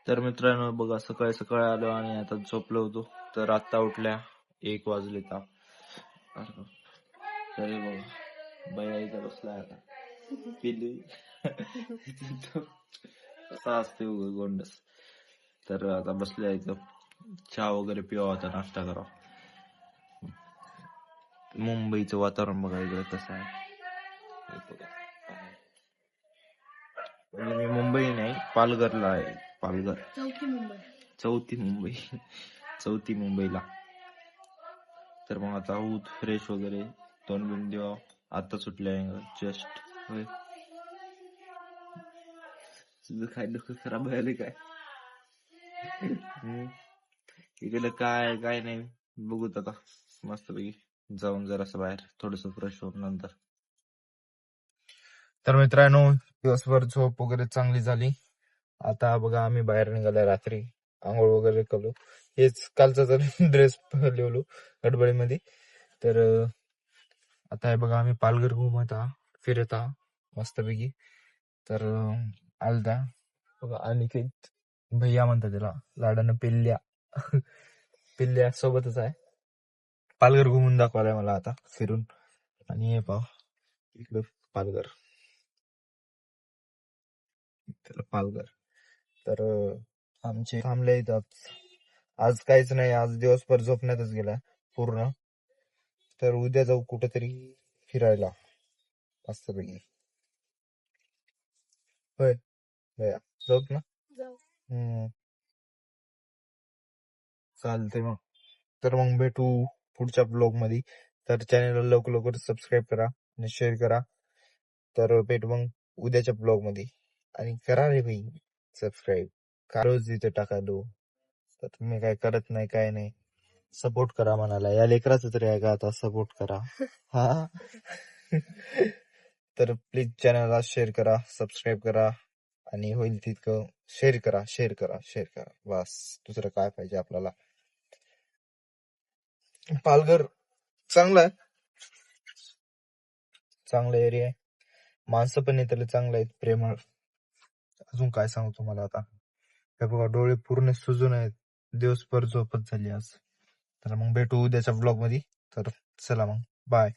तर मित्रांनो बघा, सकाळी सकाळी आलो आणि आता झोपलो होतो. तर आत्ता उठल्या 1 वाजले ताप. तरी बघा बाया इथं बसलाय आता. पिल्लू कसा असते गोंडस. तर आता बसल्या इथं, चहा वगैरे पिवा, आता नाश्ता करावा. मुंबईचं वातावरण बघा इकडे कसं आहे. मी मुंबई नाही, पालघरला आहे. पालघर चौथी मुंबईला. तर मग आता उठ फ्रेश वगैरे, तोंड बिंड देवा. आता सुटले जस्ट. तुझं काय डोकं खराब व्हायला काय? इकडे काय काय नाही, बघूत आता मस्तपैकी जाऊन जरासं बाहेर थोडस फ्रेश होऊन नंतर. तर मित्रांनो, दिवसभर झोप वगैरे चांगली झाली. आता बघा आम्ही बाहेर निघालोय, रात्री आंघोळ वगैरे करू. हेच कालचा जर ड्रेस लिवलो गडबडीमध्ये. तर आता हे बघा आम्ही पालघर घुमता फिरता मस्तपैकी. तर आलता बघा अनिकेत भैया म्हणतात त्याला लाडानं, पिल्ल्या पिल्ल्या सोबतच आहे. पालघर घुमून दाखवायला मला आता फिरून. आणि हे पाव इकडं पालघर, त्याला पालघर. तर आमचे थांबले इथं. आज काहीच नाही, आज दिवसभर झोपण्यातच गेला पूर्ण. तर उद्या जाऊ कुठेतरी फिरायला मस्तपैकी. होय भैया, जाऊत ना. चालतंय मग. तर मग भेटू पुढच्या ब्लॉग मध्ये. तर चॅनलला लवकर लवकर सबस्क्राईब करा आणि शेअर करा. तर भेटू मग उद्याच्या ब्लॉग मध्ये. आणि करा रे भाई सबस्क्राईब, का रोज इथे टाकालो. तर तुम्ही काय करत नाही, काय नाही. सपोर्ट करा म्हणाला, या लेकराचं तरी आहे का आता, सपोर्ट करा. हा तर प्लीज चॅनलला शेअर करा, सबस्क्राईब करा. आणि होईल तितकं शेअर करा, शेअर करा, शेअर करा. बस दुसरं काय पाहिजे आपल्याला. पालघर चांगला आहे, चांगला एरिया आहे. माणसं पण इथले चांगले आहेत, प्रेमळ. अजून काय सांगू तुम्हाला आता. हे बघा डोळे पूर्ण सुजून आहेत, दिवसभर झोपच झाली आज. तर मग भेटू उद्याच्या ब्लॉग मध्ये. तर चला मग, बाय.